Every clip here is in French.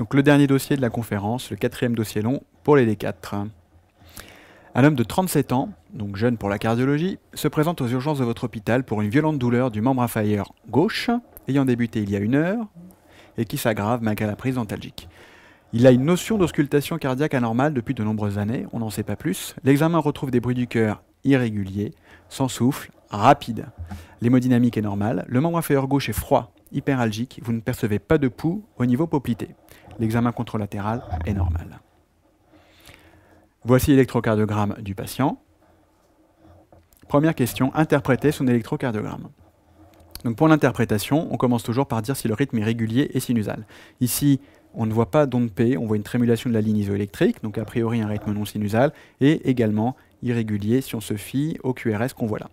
Donc le dernier dossier de la conférence, le 4e dossier long pour les D4. Un homme de 37 ans, donc jeune pour la cardiologie, se présente aux urgences de votre hôpital pour une violente douleur du membre inférieur gauche, ayant débuté il y a 1 heure, et qui s'aggrave malgré la prise d'antalgique. Il a une notion d'auscultation cardiaque anormale depuis de nombreuses années, on n'en sait pas plus. L'examen retrouve des bruits du cœur irréguliers, sans souffle, rapides. L'hémodynamique est normale, le membre inférieur gauche est froid, hyperalgique, vous ne percevez pas de pouls au niveau poplité. L'examen contralatéral est normal. Voici l'électrocardiogramme du patient. Première question, interpréter son électrocardiogramme. Donc pour l'interprétation, on commence toujours par dire si le rythme est régulier et sinusal. Ici, on ne voit pas d'onde P, on voit une trémulation de la ligne isoélectrique, donc a priori un rythme non sinusal, et également irrégulier si on se fie au QRS qu'on voit là.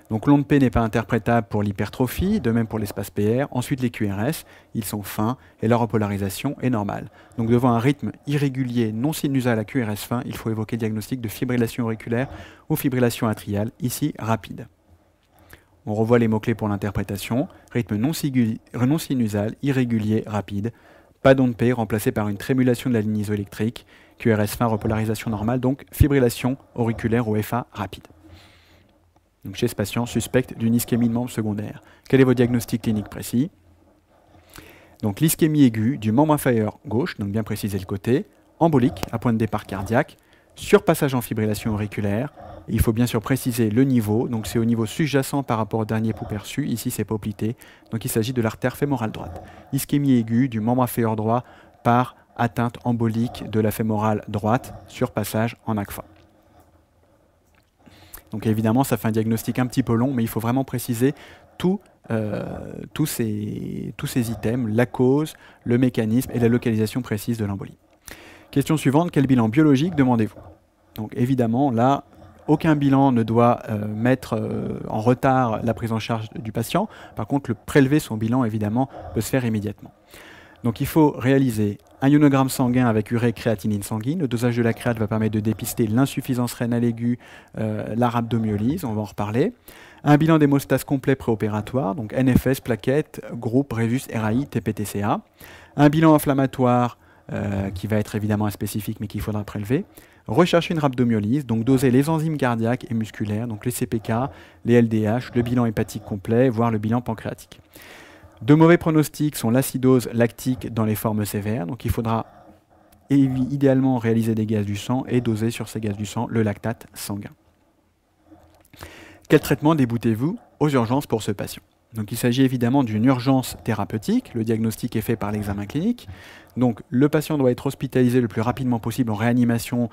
Donc l'onde P n'est pas interprétable pour l'hypertrophie, de même pour l'espace PR. Ensuite les QRS, ils sont fins et leur repolarisation est normale. Donc devant un rythme irrégulier non sinusal à QRS fin, il faut évoquer le diagnostic de fibrillation auriculaire ou fibrillation atriale, ici rapide. On revoit les mots-clés pour l'interprétation. Rythme non sinusal, irrégulier, rapide. Pas d'onde P remplacée par une trémulation de la ligne isoélectrique. QRS fin, repolarisation normale, donc fibrillation auriculaire ou FA rapide. Donc chez ce patient, suspecte d'une ischémie de membre secondaire. Quel est votre diagnostic clinique précis? Donc l'ischémie aiguë du membre inférieur gauche, donc bien préciser le côté, embolique à point de départ cardiaque, surpassage en fibrillation auriculaire. Et il faut bien sûr préciser le niveau, donc c'est au niveau sous-jacent par rapport au dernier pouls perçu, ici c'est poplité, donc il s'agit de l'artère fémorale droite. Ischémie aiguë du membre inférieur droit par atteinte embolique de la fémorale droite, surpassage en ACFA. Donc évidemment, ça fait un diagnostic un petit peu long, mais il faut vraiment préciser tous ces items, la cause, le mécanisme et la localisation précise de l'embolie. Question suivante, quel bilan biologique demandez-vous? Donc évidemment, là, aucun bilan ne doit mettre en retard la prise en charge du patient. Par contre, prélever son bilan, évidemment, peut se faire immédiatement. Donc il faut réaliser un ionogramme sanguin avec urée créatinine sanguine. Le dosage de la créate va permettre de dépister l'insuffisance rénale aiguë, la rhabdomyolyse, on va en reparler. Un bilan d'hémostase complet préopératoire, donc NFS, plaquettes, groupe, Révus, RAI, TPTCA. Un bilan inflammatoire qui va être évidemment inspécifique mais qu'il faudra prélever. Rechercher une rhabdomyolyse, donc doser les enzymes cardiaques et musculaires, donc les CPK, les LDH, le bilan hépatique complet, voire le bilan pancréatique. De mauvais pronostics sont l'acidose lactique dans les formes sévères, donc il faudra idéalement réaliser des gaz du sang et doser sur ces gaz du sang le lactate sanguin. Quel traitement déboutez-vous aux urgences pour ce patient? Donc il s'agit évidemment d'une urgence thérapeutique, le diagnostic est fait par l'examen clinique, donc le patient doit être hospitalisé le plus rapidement possible en réanimation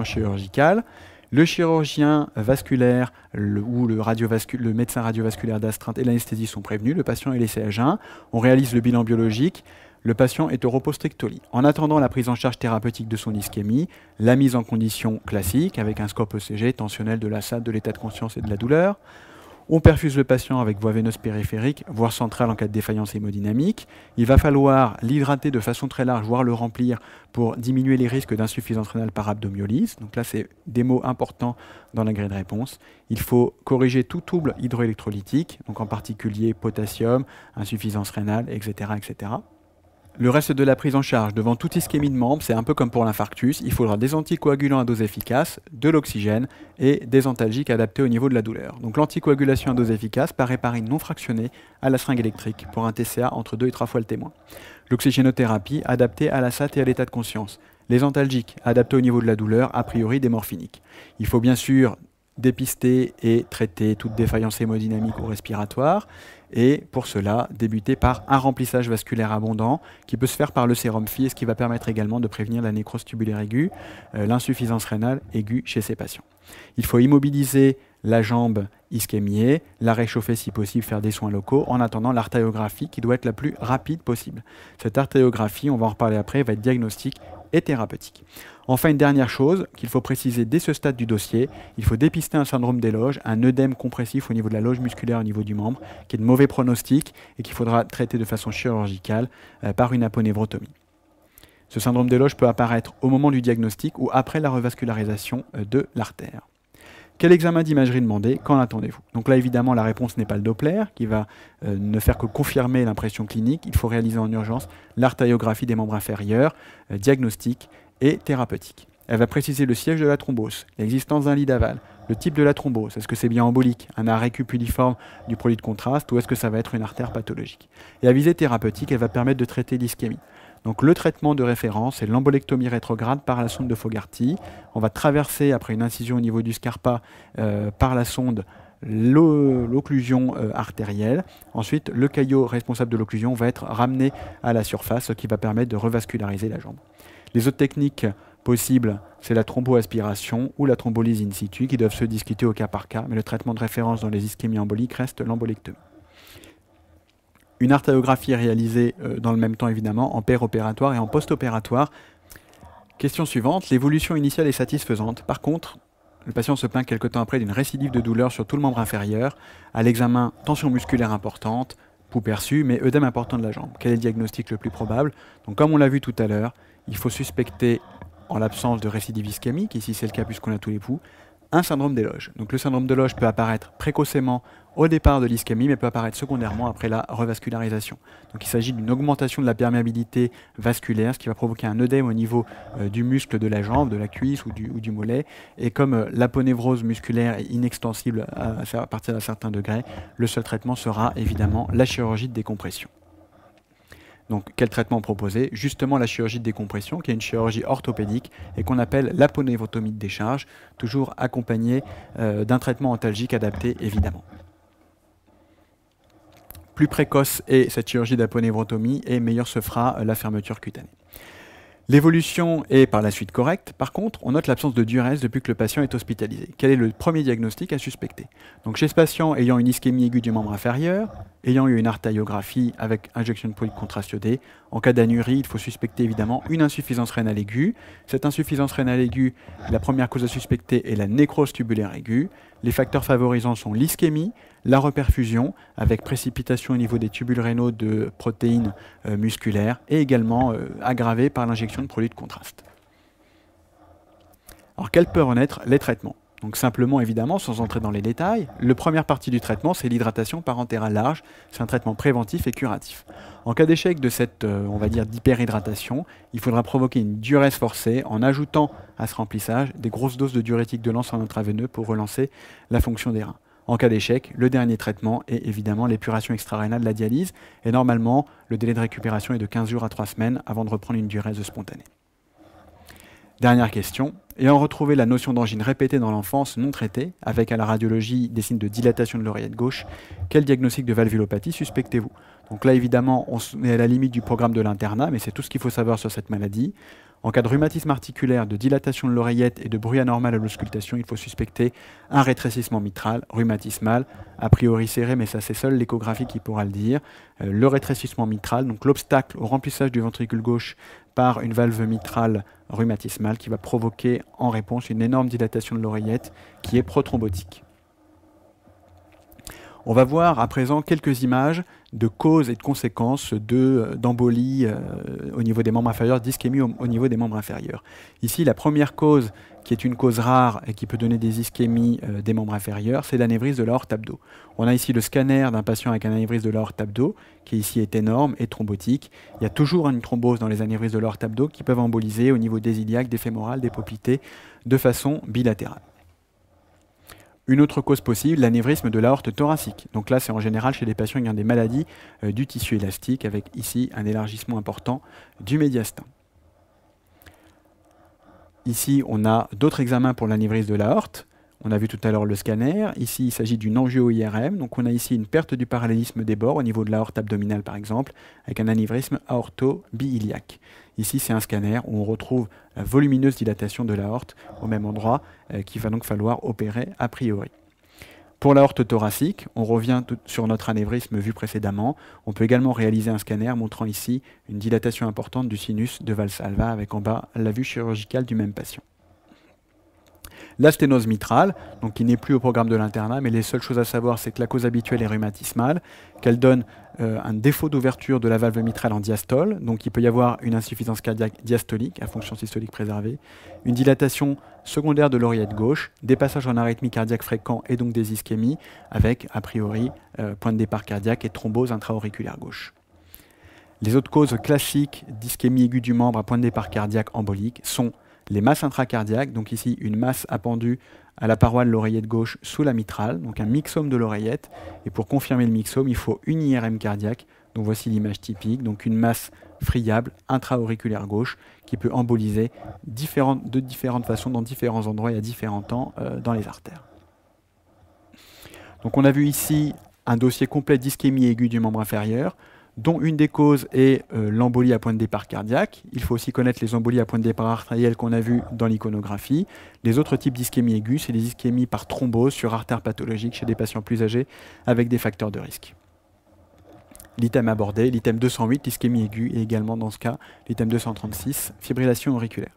chirurgicale. Le chirurgien vasculaire ou le médecin radiovasculaire d'astreinte et l'anesthésie sont prévenus, le patient est laissé à jeun, on réalise le bilan biologique, le patient est au repos strictoli. En attendant la prise en charge thérapeutique de son ischémie, la mise en condition classique avec un scope ECG, tensionnel de la SAT, de l'état de conscience et de la douleur. On perfuse le patient avec voie veineuse périphérique, voire centrale en cas de défaillance hémodynamique. Il va falloir l'hydrater de façon très large, voire le remplir pour diminuer les risques d'insuffisance rénale par rhabdomyolyse. Donc là, c'est des mots importants dans la grille de réponse. Il faut corriger tout trouble hydroélectrolytique, donc en particulier potassium, insuffisance rénale, etc., etc. Le reste de la prise en charge devant toute ischémie de membre, c'est un peu comme pour l'infarctus. Il faudra des anticoagulants à dose efficace, de l'oxygène et des antalgiques adaptés au niveau de la douleur. Donc l'anticoagulation à dose efficace par héparine non fractionnée à la seringue électrique pour un TCA entre 2 et 3 fois le témoin. L'oxygénothérapie adaptée à la SAT et à l'état de conscience. Les antalgiques adaptés au niveau de la douleur, a priori des morphiniques. Il faut bien sûr dépister et traiter toute défaillance hémodynamique ou respiratoire. Et pour cela, débuter par un remplissage vasculaire abondant qui peut se faire par le sérum Phi et ce qui va permettre également de prévenir la nécrose tubulaire aiguë, l'insuffisance rénale aiguë chez ces patients. Il faut immobiliser la jambe ischémiée, la réchauffer si possible, faire des soins locaux en attendant l'artériographie qui doit être la plus rapide possible. Cette artériographie, on va en reparler après, va être diagnostique et thérapeutique. Enfin, une dernière chose qu'il faut préciser dès ce stade du dossier, il faut dépister un syndrome des loges, un œdème compressif au niveau de la loge musculaire au niveau du membre, qui est de mauvais pronostic et qu'il faudra traiter de façon chirurgicale par une aponevrotomie. Ce syndrome des loges peut apparaître au moment du diagnostic ou après la revascularisation de l'artère. Quel examen d'imagerie demander? Qu'en attendez-vous? Donc là, évidemment, la réponse n'est pas le Doppler, qui va ne faire que confirmer l'impression clinique. Il faut réaliser en urgence l'artériographie des membres inférieurs, diagnostique et thérapeutique. Elle va préciser le siège de la thrombose, l'existence d'un lit d'aval, le type de la thrombose, est-ce que c'est bien embolique, un arrêt cupuliforme du produit de contraste, ou est-ce que ça va être une artère pathologique. Et à visée thérapeutique, elle va permettre de traiter l'ischémie. Donc le traitement de référence, c'est l'embolectomie rétrograde par la sonde de Fogarty. On va traverser, après une incision au niveau du scarpa, par la sonde, l'occlusion artérielle. Ensuite, le caillot responsable de l'occlusion va être ramené à la surface, ce qui va permettre de revasculariser la jambe. Les autres techniques possibles, c'est la thromboaspiration ou la thrombolyse in situ, qui doivent se discuter au cas par cas, mais le traitement de référence dans les ischémies emboliques reste l'embolectomie. Une artériographie est réalisée dans le même temps, évidemment, en péropératoire et en post-opératoire. Question suivante, l'évolution initiale est satisfaisante. Par contre, le patient se plaint quelque temps après d'une récidive de douleur sur tout le membre inférieur. À l'examen, tension musculaire importante, pouls perçu, mais œdème important de la jambe. Quel est le diagnostic le plus probable? Donc, comme on l'a vu tout à l'heure, il faut suspecter, en l'absence de récidive ischémique, ici c'est le cas puisqu'on a tous les pouls, un syndrome des loges. Donc le syndrome de loge peut apparaître précocement au départ de l'ischémie, mais peut apparaître secondairement après la revascularisation. Donc il s'agit d'une augmentation de la perméabilité vasculaire, ce qui va provoquer un œdème au niveau du muscle de la jambe, de la cuisse ou du mollet. Et comme l'aponévrose musculaire est inextensible à partir d'un certain degré, le seul traitement sera évidemment la chirurgie de décompression. Donc, quel traitement proposer? Justement la chirurgie de décompression, qui est une chirurgie orthopédique et qu'on appelle l'aponévrotomie de décharge, toujours accompagnée d'un traitement antalgique adapté, évidemment. Plus précoce est cette chirurgie d'aponévrotomie et meilleure se fera la fermeture cutanée. L'évolution est par la suite correcte. Par contre, on note l'absence de diurèse depuis que le patient est hospitalisé. Quel est le premier diagnostic à suspecter? Donc, chez ce patient ayant une ischémie aiguë du membre inférieur, ayant eu une artériographie avec injection de produit de contraste iodé, en cas d'anurie, il faut suspecter évidemment une insuffisance rénale aiguë. Cette insuffisance rénale aiguë, la première cause à suspecter est la nécrose tubulaire aiguë. Les facteurs favorisants sont l'ischémie, la reperfusion, avec précipitation au niveau des tubules rénaux de protéines musculaires, et également aggravée par l'injection de produits de contraste. Alors, quels peuvent en être les traitements? Donc simplement, évidemment, sans entrer dans les détails, la première partie du traitement, c'est l'hydratation parentérale large. C'est un traitement préventif et curatif. En cas d'échec de cette, on va dire, d'hyperhydratation, il faudra provoquer une diurèse forcée en ajoutant à ce remplissage des grosses doses de diurétique de l'anse en intraveineux pour relancer la fonction des reins. En cas d'échec, le dernier traitement est évidemment l'épuration extra-rénale de la dialyse. Et normalement, le délai de récupération est de 15 jours à 3 semaines avant de reprendre une diurèse spontanée. Dernière question. Ayant retrouvé la notion d'angine répétée dans l'enfance non traitée, avec à la radiologie des signes de dilatation de l'oreillette gauche, quel diagnostic de valvulopathie suspectez-vous? Donc là, évidemment, on est à la limite du programme de l'internat, mais c'est tout ce qu'il faut savoir sur cette maladie. En cas de rhumatisme articulaire, de dilatation de l'oreillette et de bruit anormal à l'auscultation, il faut suspecter un rétrécissement mitral, rhumatismal, a priori serré, mais ça c'est seule l'échographie qui pourra le dire. Le rétrécissement mitral, donc l'obstacle au remplissage du ventricule gauche par une valve mitrale rhumatismale qui va provoquer en réponse une énorme dilatation de l'oreillette qui est prothrombotique. On va voir à présent quelques images de causes et de conséquences d'embolie au niveau des membres inférieurs, d'ischémie au niveau des membres inférieurs. Ici, la première cause, qui est une cause rare et qui peut donner des ischémies des membres inférieurs, c'est l'anévrisme de l'aorte abdo. On a ici le scanner d'un patient avec un anévrisme de l'aorte abdo, qui ici est énorme et thrombotique. Il y a toujours une thrombose dans les anévrismes de l'aorte abdo qui peuvent emboliser au niveau des iliaques, des fémorales, des poplitées, de façon bilatérale. Une autre cause possible, l'anévrisme de l'aorte thoracique. Donc là, c'est en général chez les patients qui ont des maladies du tissu élastique, avec ici un élargissement important du médiastin. Ici, on a d'autres examens pour l'anévrisme de l'aorte. On a vu tout à l'heure le scanner. Ici, il s'agit d'une angio-IRM. Donc on a ici une perte du parallélisme des bords au niveau de l'aorte abdominale, par exemple, avec un anévrisme aorto-biiliaque. Ici, c'est un scanner où on retrouve la volumineuse dilatation de l'aorte au même endroit, qu'il va donc falloir opérer a priori. Pour l'aorte thoracique, on revient sur notre anévrisme vu précédemment. On peut également réaliser un scanner montrant ici une dilatation importante du sinus de Valsalva avec en bas la vue chirurgicale du même patient. La sténose mitrale, donc qui n'est plus au programme de l'internat, mais les seules choses à savoir, c'est que la cause habituelle est rhumatismale, qu'elle donne un défaut d'ouverture de la valve mitrale en diastole, donc il peut y avoir une insuffisance cardiaque diastolique à fonction systolique préservée, une dilatation secondaire de l'oreillette gauche, des passages en arythmie cardiaque fréquents et donc des ischémies, avec a priori point de départ cardiaque et thrombose intra-auriculaire gauche. Les autres causes classiques d'ischémie aiguë du membre à point de départ cardiaque embolique sont les masses intracardiaques, donc ici une masse appendue à la paroi de l'oreillette gauche sous la mitrale, donc un myxome de l'oreillette. Et pour confirmer le myxome, il faut une IRM cardiaque. Donc voici l'image typique, donc une masse friable intra-auriculaire gauche qui peut emboliser de différentes façons dans différents endroits et à différents temps dans les artères. Donc on a vu ici un dossier complet d'ischémie aiguë du membre inférieur, dont une des causes est l'embolie à point de départ cardiaque. Il faut aussi connaître les embolies à point de départ artérielle qu'on a vues dans l'iconographie. Les autres types d'ischémie aiguë, c'est les ischémies par thrombose sur artère pathologique chez des patients plus âgés avec des facteurs de risque. L'item abordé, l'item 208, l'ischémie aiguë, et également dans ce cas, l'item 236, fibrillation auriculaire.